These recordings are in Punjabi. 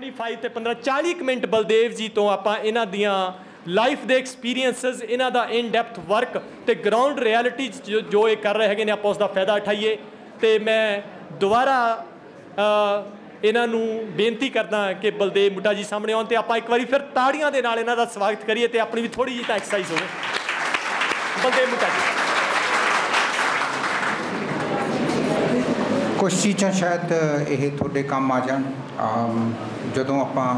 25 ਤੇ 15 40 ਮਿੰਟ ਬਲਦੇਵ ਜੀ ਤੋਂ ਆਪਾਂ ਇਹਨਾਂ ਦੀਆਂ ਲਾਈਫ ਦੇ ਐਕਸਪੀਰੀਅੰਸਸ, ਇਹਨਾਂ ਦਾ ਇਨ ਡੈਪਥ ਵਰਕ ਤੇ ਗਰਾਊਂਡ ਰਿਐਲਿਟੀ ਜੋ ਇਹ ਕਰ ਰਹੇ ਹੈਗੇ ਨੇ, ਆਪਾਂ ਉਸ ਦਾ ਫਾਇਦਾ ਉਠਾਈਏ। ਤੇ ਮੈਂ ਦੁਬਾਰਾ ਇਹਨਾਂ ਨੂੰ ਬੇਨਤੀ ਕਰਦਾ ਕਿ ਬਲਦੇਵ ਮੁੱਢਾ ਜੀ ਸਾਹਮਣੇ ਆਉਣ ਤੇ ਆਪਾਂ ਇੱਕ ਵਾਰੀ ਫਿਰ ਤਾੜੀਆਂ ਦੇ ਨਾਲ ਇਹਨਾਂ ਦਾ ਸਵਾਗਤ ਕਰੀਏ ਤੇ ਆਪਣੀ ਵੀ ਥੋੜੀ ਜਿਹੀ ਤਾਂ ਐਕਸਰਸਾਈਜ਼ ਹੋਵੇ। ਬਲਦੇਵ ਮੁੱਢਾ ਜੀ। कुछ चीज़ां शायद ये थोड़े काम आ जान जदों आपां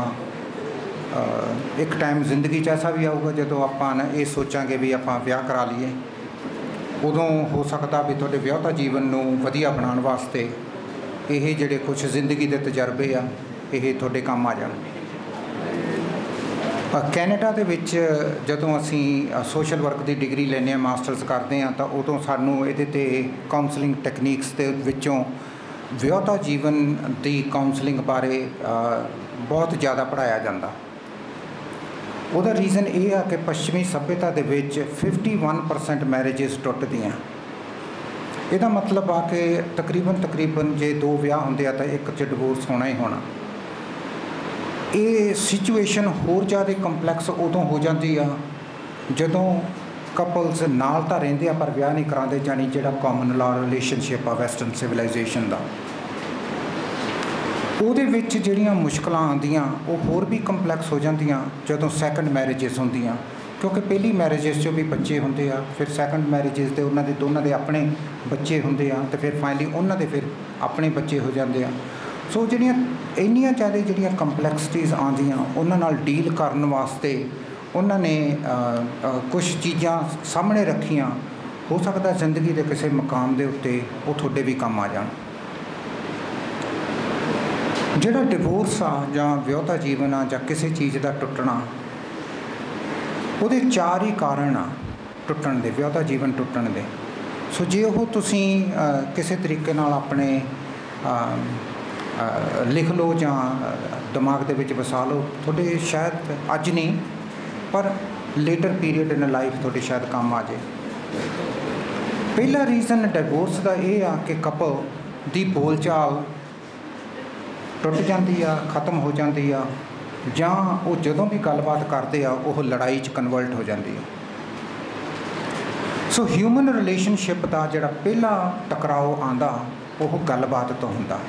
एक टाइम जिंदगी ऐसा भी आऊगा जदों आपां ये सोचांगे भी आपां विआह करा लीए, उदों हो सकता भी थोड़े विआहता जीवन नूं वधिया बनाउण वास्ते ये जिहड़े कुछ जिंदगी के तजर्बे आ ये थोड़े काम आ जान। कैनेडा दे विच जदों असी सोशल वर्क की डिग्री लैने मास्टर्स करते हैं तो उदों सानूं इहदे ते काउंसलिंग टैकनीक्स दे विचों विआहता जीवन की काउंसलिंग बारे बहुत ज़्यादा पढ़ाया जाता। उसका रीज़न ये है कि पश्चिमी सभ्यता के 51% मैरिजेस टुटदियाँ। इसका मतलब आ कि तकरीबन जे 2 विआह होंदे आ तो एक च डिवोर्स होना ही होना। ये सिचुएशन होर ज़्यादा कंपलैक्स उदों हो जाती है जदों कपल्स नाल तां रहिंदे आ पर विआह नहीं कराते, जानी जिहड़ा कॉमन लॉ रिलेशनशिप आ वैसटर्न सिविलाइजेशन का, ਉਹਦੇ ਵਿੱਚ ਜਿਹੜੀਆਂ ਮੁਸ਼ਕਲਾਂ ਆਉਂਦੀਆਂ ਉਹ ਹੋਰ ਵੀ ਕੰਪਲੈਕਸ ਹੋ ਜਾਂਦੀਆਂ ਜਦੋਂ ਸੈਕੰਡ ਮੈਰਿਜਸ ਹੁੰਦੀਆਂ, ਕਿਉਂਕਿ ਪਹਿਲੀ ਮੈਰਿਜਸ 'ਚੋਂ ਵੀ ਬੱਚੇ ਹੁੰਦੇ ਆ, ਫਿਰ ਸੈਕੰਡ ਮੈਰਿਜਸ ਦੇ ਉਹਨਾਂ ਦੇ ਦੋਨਾਂ ਦੇ ਆਪਣੇ ਬੱਚੇ ਹੁੰਦੇ ਆ ਤੇ ਫਿਰ ਫਾਈਨਲੀ ਉਹਨਾਂ ਦੇ ਫਿਰ ਆਪਣੇ ਬੱਚੇ ਹੋ ਜਾਂਦੇ ਆ। ਸੋ ਜਿਹੜੀਆਂ ਇੰਨੀਆਂ ਜ਼ਿਆਦਾ ਜਿਹੜੀਆਂ ਕੰਪਲੈਕਸਿਟੀਜ਼ ਆਉਂਦੀਆਂ ਉਹਨਾਂ ਨਾਲ ਡੀਲ ਕਰਨ ਵਾਸਤੇ ਉਹਨਾਂ ਨੇ ਕੁਛ ਚੀਜ਼ਾਂ ਸਾਹਮਣੇ ਰੱਖੀਆਂ। ਹੋ ਸਕਦਾ ਜ਼ਿੰਦਗੀ ਦੇ ਕਿਸੇ ਮਕਾਮ ਦੇ ਉੱਤੇ ਉਹ ਤੁਹਾਡੇ ਵੀ ਕੰਮ ਆ ਜਾਣ। ਜਿਹੜਾ ਡਿਵੋਰਸ ਆ ਜਾਂ ਵਿਆਹਤਾ ਜੀਵਨ ਆ ਜਾਂ ਕਿਸੇ ਚੀਜ਼ ਦਾ ਟੁੱਟਣਾ, ਉਹਦੇ 4 ਹੀ ਕਾਰਨ ਆ ਟੁੱਟਣ ਦੇ, ਵਿਆਹਤਾ ਜੀਵਨ ਟੁੱਟਣ ਦੇ। ਸੋ ਜੇ ਉਹ ਤੁਸੀਂ ਕਿਸੇ ਤਰੀਕੇ ਨਾਲ ਆਪਣੇ ਲਿਖ ਲਓ ਜਾਂ ਦਿਮਾਗ ਦੇ ਵਿੱਚ ਵਸਾ ਲਓ, ਤੁਹਾਡੇ ਸ਼ਾਇਦ ਅੱਜ ਨਹੀਂ पर लेटर पीरियड इन लाइफ थोड़े शायद काम आ जाए। पहला रीज़न डिवोर्स का यह आ कि कपल की बोलचाल टुट जाती आ, ख़त्म हो जाती आ, जां वो जदों भी गलबात करते आ वो लड़ाई च कन्वर्ट हो जाती है। सो ह्यूमन रिलेशनशिप का जिहड़ा पहला टकराव आंदा वो गलबात तो हुंदा।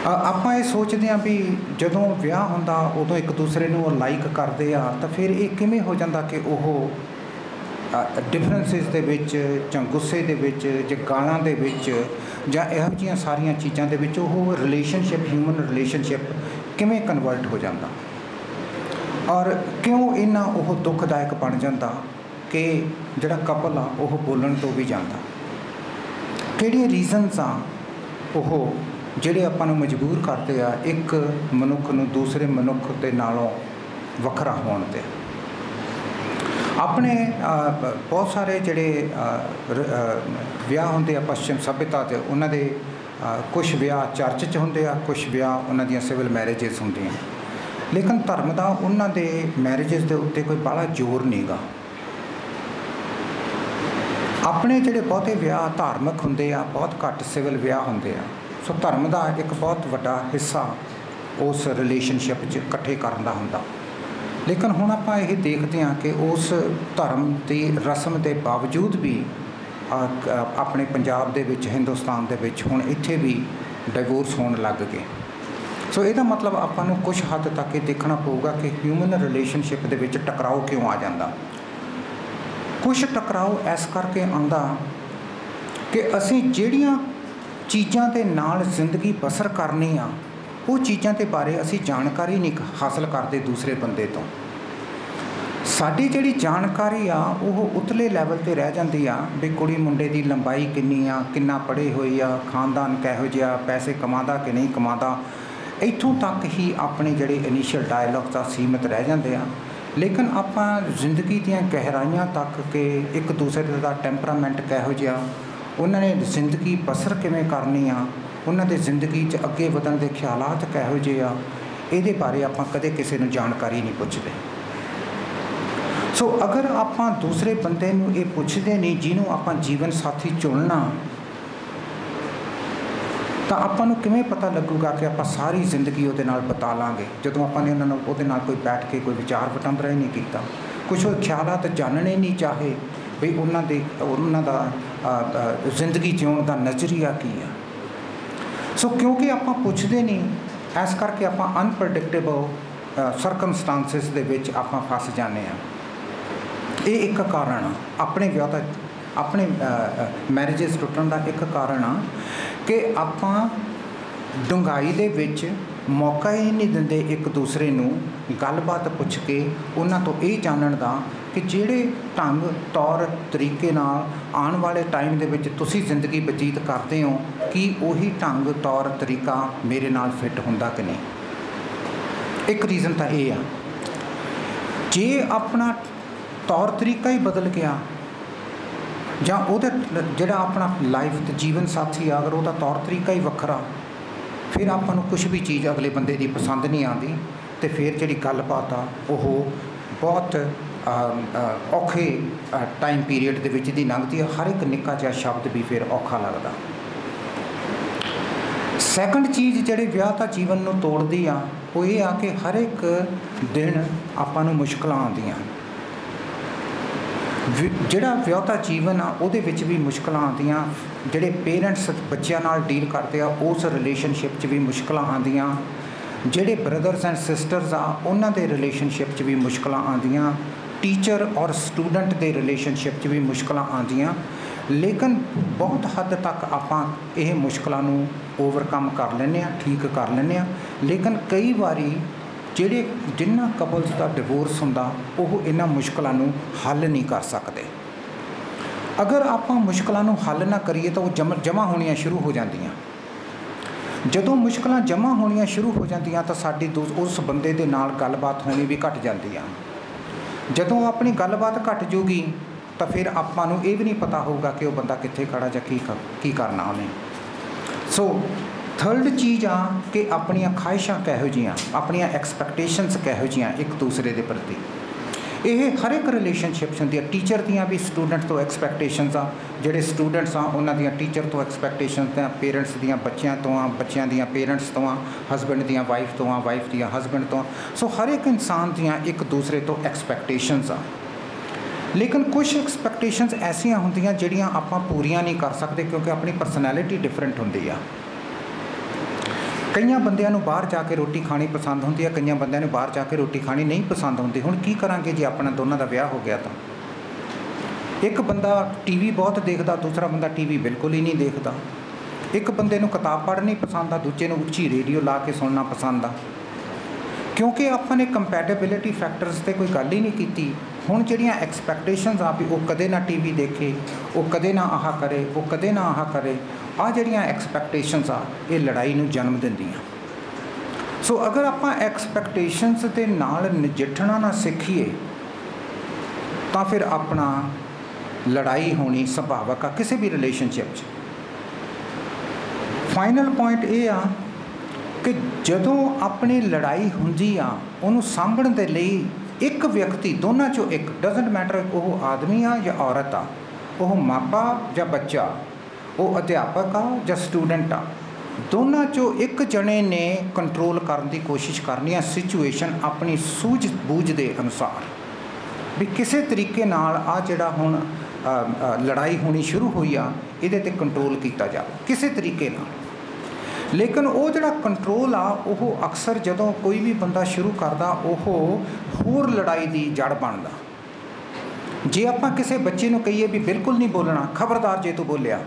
ਆਪਾਂ ਇਹ ਸੋਚਦੇ ਹਾਂ ਵੀ ਜਦੋਂ ਵਿਆਹ ਹੁੰਦਾ ਉਦੋਂ ਇੱਕ ਦੂਸਰੇ ਨੂੰ ਲਾਈਕ ਕਰਦੇ ਆ ਤਾਂ ਫਿਰ ਇਹ ਕਿਵੇਂ ਹੋ ਜਾਂਦਾ ਕਿ ਉਹ ਡਿਫਰੈਂਸਿਸ ਦੇ ਵਿੱਚ ਜਾਂ ਗੁੱਸੇ ਦੇ ਵਿੱਚ ਜਾਂ ਗਾਲਾਂ ਦੇ ਵਿੱਚ ਜਾਂ ਇਹੋ ਜਿਹੀਆਂ ਸਾਰੀਆਂ ਚੀਜ਼ਾਂ ਦੇ ਵਿੱਚ ਉਹ ਰਿਲੇਸ਼ਨਸ਼ਿਪ, ਹਿਊਮਨ ਰਿਲੇਸ਼ਨਸ਼ਿਪ ਕਿਵੇਂ ਕਨਵਰਟ ਹੋ ਜਾਂਦਾ ਔਰ ਕਿਉਂ ਇੰਨਾ ਉਹ ਦੁੱਖਦਾਇਕ ਬਣ ਜਾਂਦਾ ਕਿ ਜਿਹੜਾ ਕਪਲ ਆ ਉਹ ਬੋਲਣ ਤੋਂ ਵੀ ਜਾਂਦਾ। ਕਿਹੜੀਆਂ ਰੀਜ਼ਨਸ ਆ ਉਹ ਜਿਹੜੇ ਆਪਾਂ ਨੂੰ ਮਜਬੂਰ ਕਰਦੇ ਆ ਇੱਕ ਮਨੁੱਖ ਨੂੰ ਦੂਸਰੇ ਮਨੁੱਖ ਦੇ ਨਾਲੋਂ ਵੱਖਰਾ ਹੋਣ 'ਤੇ। ਆਪਣੇ ਬਹੁਤ ਸਾਰੇ ਜਿਹੜੇ ਵਿਆਹ ਹੁੰਦੇ ਆ ਪੱਛਮ ਸੱਭਿਅਤਾ 'ਤੇ, ਉਹਨਾਂ ਦੇ ਕੁਛ ਵਿਆਹ ਚਰਚ 'ਚ ਹੁੰਦੇ ਆ, ਕੁਛ ਵਿਆਹ ਉਹਨਾਂ ਦੀਆਂ ਸਿਵਲ ਮੈਰਿਜਸ ਹੁੰਦੀਆਂ, ਲੇਕਿਨ ਧਰਮ ਦਾ ਉਹਨਾਂ ਦੇ ਮੈਰਿਜਸ ਦੇ ਉੱਤੇ ਕੋਈ ਬਾਹਲਾ ਜ਼ੋਰ ਨਹੀਂ ਗਾ। ਆਪਣੇ ਜਿਹੜੇ ਬਹੁਤੇ ਵਿਆਹ ਧਾਰਮਿਕ ਹੁੰਦੇ ਆ, ਬਹੁਤ ਘੱਟ ਸਿਵਲ ਵਿਆਹ ਹੁੰਦੇ ਆ। ਸੋ ਧਰਮ ਦਾ ਇੱਕ ਬਹੁਤ ਵੱਡਾ ਹਿੱਸਾ ਉਸ ਰਿਲੇਸ਼ਨਸ਼ਿਪ 'ਚ ਇਕੱਠੇ ਕਰਨ ਦਾ ਹੁੰਦਾ। ਲੇਕਿਨ ਹੁਣ ਆਪਾਂ ਇਹ ਦੇਖਦੇ ਹਾਂ ਕਿ ਉਸ ਧਰਮ ਦੀ ਰਸਮ ਦੇ ਬਾਵਜੂਦ ਵੀ ਆਪਣੇ ਪੰਜਾਬ ਦੇ ਵਿੱਚ, ਹਿੰਦੁਸਤਾਨ ਦੇ ਵਿੱਚ ਹੁਣ ਇੱਥੇ ਵੀ ਡਿਵੋਰਸ ਹੋਣ ਲੱਗ ਗਏ। ਸੋ ਇਹਦਾ ਮਤਲਬ ਆਪਾਂ ਨੂੰ ਕੁਛ ਹੱਦ ਤੱਕ ਇਹ ਦੇਖਣਾ ਪਊਗਾ ਕਿ ਹਿਊਮਨ ਰਿਲੇਸ਼ਨਸ਼ਿਪ ਦੇ ਵਿੱਚ ਟਕਰਾਓ ਕਿਉਂ ਆ ਜਾਂਦਾ। ਕੁਛ ਟਕਰਾਓ ਇਸ ਕਰਕੇ ਆਉਂਦਾ ਕਿ ਅਸੀਂ ਜਿਹੜੀਆਂ ਚੀਜ਼ਾਂ ਦੇ ਨਾਲ ਜ਼ਿੰਦਗੀ ਬਸਰ ਕਰਨੀ ਆ ਉਹ ਚੀਜ਼ਾਂ ਦੇ ਬਾਰੇ ਅਸੀਂ ਜਾਣਕਾਰੀ ਨਹੀਂ ਹਾਸਲ ਕਰਦੇ ਦੂਸਰੇ ਬੰਦੇ ਤੋਂ। ਸਾਡੀ ਜਿਹੜੀ ਜਾਣਕਾਰੀ ਆ ਉਹ ਉਤਲੇ ਲੈਵਲ 'ਤੇ ਰਹਿ ਜਾਂਦੀ ਆ ਵੀ ਕੁੜੀ ਮੁੰਡੇ ਦੀ ਲੰਬਾਈ ਕਿੰਨੀ ਆ, ਕਿੰਨਾ ਪੜ੍ਹੇ ਹੋਏ ਆ, ਖਾਨਦਾਨ ਕਿਹੋ ਜਿਹਾ, ਪੈਸੇ ਕਮਾਉਂਦਾ ਕਿ ਨਹੀਂ ਕਮਾਉਂਦਾ, ਇੱਥੋਂ ਤੱਕ ਹੀ ਆਪਣੇ ਜਿਹੜੇ ਇਨੀਸ਼ੀਅਲ ਡਾਇਲੌਗ ਦਾ ਸੀਮਿਤ ਰਹਿ ਜਾਂਦੇ ਆ। ਲੇਕਿਨ ਆਪਾਂ ਜ਼ਿੰਦਗੀ ਦੀਆਂ ਗਹਿਰਾਈਆਂ ਤੱਕ ਕਿ ਇੱਕ ਦੂਸਰੇ ਦਾ ਟੈਂਪਰਾਮੈਂਟ ਕਿਹੋ ਜਿਹਾ, ਉਹਨਾਂ ਨੇ ਜ਼ਿੰਦਗੀ ਬਸਰ ਕਿਵੇਂ ਕਰਨੀ ਆ, ਉਹਨਾਂ ਦੇ ਜ਼ਿੰਦਗੀ 'ਚ ਅੱਗੇ ਵਧਣ ਦੇ ਖਿਆਲਾਤ ਕਿਹੋ ਜਿਹੇ ਆ, ਇਹਦੇ ਬਾਰੇ ਆਪਾਂ ਕਦੇ ਕਿਸੇ ਨੂੰ ਜਾਣਕਾਰੀ ਨਹੀਂ ਪੁੱਛਦੇ। ਸੋ ਅਗਰ ਆਪਾਂ ਦੂਸਰੇ ਬੰਦੇ ਨੂੰ ਇਹ ਪੁੱਛਦੇ ਨਹੀਂ ਜਿਹਨੂੰ ਆਪਾਂ ਜੀਵਨ ਸਾਥੀ ਚੁਣਨਾ, ਤਾਂ ਆਪਾਂ ਨੂੰ ਕਿਵੇਂ ਪਤਾ ਲੱਗੂਗਾ ਕਿ ਆਪਾਂ ਸਾਰੀ ਜ਼ਿੰਦਗੀ ਉਹਦੇ ਨਾਲ ਬਿਤਾ ਲਾਂਗੇ ਜਦੋਂ ਆਪਾਂ ਨੇ ਉਹਨਾਂ ਨੂੰ ਉਹਦੇ ਨਾਲ ਕੋਈ ਬੈਠ ਕੇ ਕੋਈ ਵਿਚਾਰ ਵਟਾਂਦਰਾ ਹੀ ਨਹੀਂ ਕੀਤਾ, ਕੁਛ ਉਹ ਖਿਆਲਾਤ ਜਾਣਨੇ ਨਹੀਂ ਚਾਹੇ ਵੀ ਉਹਨਾਂ ਦਾ ਜ਼ਿੰਦਗੀ ਜਿਉਣ ਦਾ ਨਜ਼ਰੀਆ ਕੀ ਆ। ਸੋ ਕਿਉਂਕਿ ਆਪਾਂ ਪੁੱਛਦੇ ਨਹੀਂ, ਇਸ ਕਰਕੇ ਆਪਾਂ ਅਨਪ੍ਰੈਡਿਕਟੇਬਲ ਸਰਕਮਸਟਾਂਸਿਸ ਦੇ ਵਿੱਚ ਆਪਾਂ ਫਸ ਜਾਂਦੇ ਹਾਂ। ਇਹ ਇੱਕ ਕਾਰਨ ਆ ਆਪਣੇ ਵਿਆਹ ਦਾ, ਆਪਣੇ ਮੈਰਿਜਸ ਟੁੱਟਣ ਦਾ ਇੱਕ ਕਾਰਨ ਆ ਕਿ ਆਪਾਂ ਡੂੰਘਾਈ ਦੇ ਵਿੱਚ ਮੌਕਾ ਹੀ ਨਹੀਂ ਦਿੰਦੇ ਇੱਕ ਦੂਸਰੇ ਨੂੰ ਗੱਲਬਾਤ ਪੁੱਛ ਕੇ ਉਹਨਾਂ ਤੋਂ ਇਹ ਜਾਣਨ ਦਾ ਕਿ ਜਿਹੜੇ ਢੰਗ ਤੌਰ ਤਰੀਕੇ ਨਾਲ ਆਉਣ ਵਾਲੇ ਟਾਈਮ ਦੇ ਵਿੱਚ ਤੁਸੀਂ ਜ਼ਿੰਦਗੀ ਬਤੀਤ ਕਰਦੇ ਹੋ, ਕੀ ਉਹੀ ਢੰਗ ਤੌਰ ਤਰੀਕਾ ਮੇਰੇ ਨਾਲ ਫਿੱਟ ਹੁੰਦਾ ਕਿ ਨਹੀਂ। ਇੱਕ ਰੀਜ਼ਨ ਤਾਂ ਇਹ ਆ, ਜੇ ਆਪਣਾ ਤੌਰ ਤਰੀਕਾ ਹੀ ਬਦਲ ਗਿਆ ਜਾਂ ਉਹਦਾ ਜਿਹੜਾ ਆਪਣਾ ਲਾਈਫ ਤੇ ਜੀਵਨ ਸਾਥੀ ਆ, ਅਗਰ ਉਹਦਾ ਤੌਰ ਤਰੀਕਾ ਹੀ ਵੱਖਰਾ, ਫਿਰ ਆਪਾਂ ਨੂੰ ਕੁਛ ਵੀ ਚੀਜ਼ ਅਗਲੇ ਬੰਦੇ ਦੀ ਪਸੰਦ ਨਹੀਂ ਆਉਂਦੀ ਅਤੇ ਫਿਰ ਜਿਹੜੀ ਗੱਲਬਾਤ ਆ ਉਹ ਬਹੁਤ ਔਖੇ ਟਾਈਮ ਪੀਰੀਅਡ ਦੇ ਵਿੱਚ ਦੀ ਲੰਘਦੀ ਹੈ। ਹਰ ਇੱਕ ਨਿੱਕਾ ਜਿਹਾ ਸ਼ਬਦ ਵੀ ਫਿਰ ਔਖਾ ਲੱਗਦਾ। ਸੈਕੰਡ ਚੀਜ਼ ਜਿਹੜੇ ਵਿਆਹ ਦਾ ਜੀਵਨ ਨੂੰ ਤੋੜਦੀ ਆ ਉਹ ਇਹ ਆ ਕਿ ਹਰ ਇੱਕ ਦਿਨ ਆਪਾਂ ਨੂੰ ਮੁਸ਼ਕਲਾਂ ਆਉਂਦੀਆਂ। ਜਿਹੜਾ ਵਿਆਹੁਤਾ ਜੀਵਨ ਆ ਉਹਦੇ ਵਿੱਚ ਵੀ ਮੁਸ਼ਕਲਾਂ ਆਉਂਦੀਆਂ, ਜਿਹੜੇ ਪੇਰੈਂਟਸ ਬੱਚਿਆਂ ਨਾਲ ਡੀਲ ਕਰਦੇ ਆ ਉਸ ਰਿਲੇਸ਼ਨਸ਼ਿਪ 'ਚ ਵੀ ਮੁਸ਼ਕਲਾਂ ਆਉਂਦੀਆਂ, ਜਿਹੜੇ ਬ੍ਰਦਰਸ ਐਂਡ ਸਿਸਟਰਸ ਆ ਉਹਨਾਂ ਦੇ ਰਿਲੇਸ਼ਨਸ਼ਿਪ 'ਚ ਵੀ ਮੁਸ਼ਕਲਾਂ ਆਉਂਦੀਆਂ, ਟੀਚਰ ਔਰ ਸਟੂਡੈਂਟ ਦੇ ਰਿਲੇਸ਼ਨਸ਼ਿਪ 'ਚ ਵੀ ਮੁਸ਼ਕਲਾਂ ਆਉਂਦੀਆਂ। ਲੇਕਿਨ ਬਹੁਤ ਹੱਦ ਤੱਕ ਆਪਾਂ ਇਹ ਮੁਸ਼ਕਲਾਂ ਨੂੰ ਓਵਰਕਮ ਕਰ ਲੈਂਦੇ ਹਾਂ, ਠੀਕ ਕਰ ਲੈਂਦੇ ਹਾਂ। ਲੇਕਿਨ ਕਈ ਵਾਰੀ ਜਿਨ੍ਹਾਂ ਕਪਲਸ ਦਾ ਡਿਵੋਰਸ ਹੁੰਦਾ ਉਹ ਇਹਨਾਂ ਮੁਸ਼ਕਲਾਂ ਨੂੰ ਹੱਲ ਨਹੀਂ ਕਰ ਸਕਦੇ। ਅਗਰ ਆਪਾਂ ਮੁਸ਼ਕਲਾਂ ਨੂੰ ਹੱਲ ਨਾ ਕਰੀਏ ਤਾਂ ਉਹ ਜਮ੍ਹਾਂ ਹੋਣੀਆਂ ਸ਼ੁਰੂ ਹੋ ਜਾਂਦੀਆਂ। ਜਦੋਂ ਮੁਸ਼ਕਲਾਂ ਜਮ੍ਹਾਂ ਹੋਣੀਆਂ ਸ਼ੁਰੂ ਹੋ ਜਾਂਦੀਆਂ ਤਾਂ ਸਾਡੀ ਉਸ ਬੰਦੇ ਦੇ ਨਾਲ ਗੱਲਬਾਤ ਹੋਣੀ ਵੀ ਘੱਟ ਜਾਂਦੀ ਆ। ਜਦੋਂ ਆਪਣੀ ਗੱਲਬਾਤ ਘੱਟ ਜੂਗੀ ਤਾਂ ਫਿਰ ਆਪਾਂ ਨੂੰ ਇਹ ਵੀ ਨਹੀਂ ਪਤਾ ਹੋਊਗਾ ਕਿ ਉਹ ਬੰਦਾ ਕਿੱਥੇ ਖੜਾ ਜਾਂ ਕੀ ਕਰਨਾ ਉਹਨੇ। ਸੋ ਥਰਡ ਚੀਜ਼ ਆ ਕਿ ਆਪਣੀਆਂ ਖਾਹਿਸ਼ਾਂ ਕਿਹੋ ਜਿਹੀਆਂ, ਆਪਣੀਆਂ ਐਕਸਪੈਕਟੇਸ਼ਨਸ ਕਿਹੋ ਜਿਹੀਆਂ ਇੱਕ ਦੂਸਰੇ ਦੇ ਪ੍ਰਤੀ। ਇਹ ਹਰ ਇੱਕ ਰਿਲੇਸ਼ਨਸ਼ਿਪ 'ਚ ਹੁੰਦੀ ਆ। ਟੀਚਰ ਦੀਆਂ ਵੀ ਸਟੂਡੈਂਟ ਤੋਂ ਐਕਸਪੈਕਟੇਸ਼ਨਸ ਆ, ਜਿਹੜੇ ਸਟੂਡੈਂਟਸ ਆ ਉਹਨਾਂ ਦੀਆਂ ਟੀਚਰ ਤੋਂ ਐਕਸਪੈਕਟੇਸ਼ਨਸ ਆ, ਪੇਰੈਂਟਸ ਦੀਆਂ ਬੱਚਿਆਂ ਤੋਂ ਆ, ਬੱਚਿਆਂ ਦੀਆਂ ਪੇਰੈਂਟਸ ਤੋਂ ਆ, ਹਸਬੈਂਡ ਦੀਆਂ ਵਾਈਫ ਤੋਂ ਆ, ਵਾਈਫ ਦੀਆਂ ਹਸਬੈਂਡ ਤੋਂ ਆ। ਸੋ ਹਰ ਇੱਕ ਇਨਸਾਨ ਦੀਆਂ ਇੱਕ ਦੂਸਰੇ ਤੋਂ ਐਕਸਪੈਕਟੇਸ਼ਨਸ ਆ। ਲੇਕਿਨ ਕੁਛ ਐਕਸਪੈਕਟੇਸ਼ਨਸ ਐਸੀਆਂ ਹੁੰਦੀਆਂ ਜਿਹੜੀਆਂ ਆਪਾਂ ਪੂਰੀਆਂ ਨਹੀਂ ਕਰ ਸਕਦੇ ਕਿਉਂਕਿ ਆਪਣੀ ਪਰਸਨੈਲਿਟੀ ਡਿਫਰੈਂਟ ਹੁੰਦੀ ਆ। ਕਈਆਂ ਬੰਦਿਆਂ ਨੂੰ ਬਾਹਰ ਜਾ ਕੇ ਰੋਟੀ ਖਾਣੀ ਪਸੰਦ ਹੁੰਦੀ ਹੈ, ਕਈਆਂ ਬੰਦਿਆਂ ਨੂੰ ਬਾਹਰ ਜਾ ਕੇ ਰੋਟੀ ਖਾਣੀ ਨਹੀਂ ਪਸੰਦ ਹੁੰਦੀ। ਹੁਣ ਕੀ ਕਰਾਂਗੇ ਜੇ ਆਪਣਾ ਦੋਨਾਂ ਦਾ ਵਿਆਹ ਹੋ ਗਿਆ ਤਾਂ? ਇੱਕ ਬੰਦਾ ਟੀਵੀ ਬਹੁਤ ਦੇਖਦਾ, ਦੂਸਰਾ ਬੰਦਾ ਟੀਵੀ ਬਿਲਕੁਲ ਹੀ ਨਹੀਂ ਦੇਖਦਾ। ਇੱਕ ਬੰਦੇ ਨੂੰ ਕਿਤਾਬ ਪੜ੍ਹਨੀ ਪਸੰਦ ਆ, ਦੂਜੇ ਨੂੰ ਉੱਚੀ ਰੇਡੀਓ ਲਾ ਕੇ ਸੁਣਨਾ ਪਸੰਦ ਆ। ਕਿਉਂਕਿ ਆਪਾਂ ਨੇ ਕੰਪੈਟੇਬਿਲਿਟੀ ਫੈਕਟਰਸ 'ਤੇ ਕੋਈ ਗੱਲ ਹੀ ਨਹੀਂ ਕੀਤੀ। ਹੁਣ ਜਿਹੜੀਆਂ ਐਕਸਪੈਕਟੇਸ਼ਨਸ ਆ ਵੀ ਉਹ ਕਦੇ ਨਾ ਟੀਵੀ ਦੇਖੇ, ਉਹ ਕਦੇ ਨਾ ਆਹ ਕਰੇ, ਉਹ ਕਦੇ ਨਾ ਆਹ ਕਰੇ, ਆਹ ਜਿਹੜੀਆਂ ਐਕਸਪੈਕਟੇਸ਼ਨਸ ਆ ਇਹ ਲੜਾਈ ਨੂੰ ਜਨਮ ਦਿੰਦੀਆਂ। ਸੋ ਅਗਰ ਆਪਾਂ ਐਕਸਪੈਕਟੇਸ਼ਨਸ ਦੇ ਨਾਲ ਨਜਿੱਠਣਾ ਨਾ ਸਿੱਖੀਏ ਤਾਂ ਫਿਰ ਆਪਣਾ ਲੜਾਈ ਹੋਣੀ ਸੁਭਾਵਿਕ ਆ ਕਿਸੇ ਵੀ ਰਿਲੇਸ਼ਨਸ਼ਿਪ 'ਚ। ਫਾਈਨਲ ਪੁਆਇੰਟ ਇਹ ਆ ਕਿ ਜਦੋਂ ਆਪਣੀ ਲੜਾਈ ਹੁੰਦੀ ਆ ਉਹਨੂੰ ਸਾਂਭਣ ਦੇ ਲਈ ਇੱਕ ਵਿਅਕਤੀ, ਦੋਨਾਂ 'ਚੋਂ ਇੱਕ, ਡਜ਼ਨਟ ਮੈਟਰ ਉਹ ਆਦਮੀ ਆ ਜਾਂ ਔਰਤ ਆ, ਉਹ ਮਾਪਾ ਜਾਂ ਬੱਚਾ, ਉਹ ਅਧਿਆਪਕ ਆ ਜਾਂ ਸਟੂਡੈਂਟ ਆ, ਦੋਨਾਂ 'ਚੋਂ ਇੱਕ ਜਣੇ ਨੇ ਕੰਟਰੋਲ ਕਰਨ ਦੀ ਕੋਸ਼ਿਸ਼ ਕਰਨੀ ਆ ਸਿਚੁਏਸ਼ਨ ਆਪਣੀ ਸੂਝ ਬੂਝ ਦੇ ਅਨੁਸਾਰ ਵੀ ਕਿਸੇ ਤਰੀਕੇ ਨਾਲ ਆ ਜਿਹੜਾ ਹੁਣ ਲੜਾਈ ਹੋਣੀ ਸ਼ੁਰੂ ਹੋਈ ਆ ਇਹਦੇ 'ਤੇ ਕੰਟਰੋਲ ਕੀਤਾ ਜਾਵੇ ਕਿਸੇ ਤਰੀਕੇ ਨਾਲ। ਲੇਕਿਨ ਉਹ ਜਿਹੜਾ ਕੰਟਰੋਲ ਆ ਉਹ ਅਕਸਰ ਜਦੋਂ ਕੋਈ ਵੀ ਬੰਦਾ ਸ਼ੁਰੂ ਕਰਦਾ ਉਹ ਹੋਰ ਲੜਾਈ ਦੀ ਜੜ ਬਣਦਾ। ਜੇ ਆਪਾਂ ਕਿਸੇ ਬੱਚੇ ਨੂੰ ਕਹੀਏ ਵੀ ਬਿਲਕੁਲ ਨਹੀਂ ਬੋਲਣਾ, ਖਬਰਦਾਰ ਜੇ ਤੂੰ ਬੋਲਿਆ,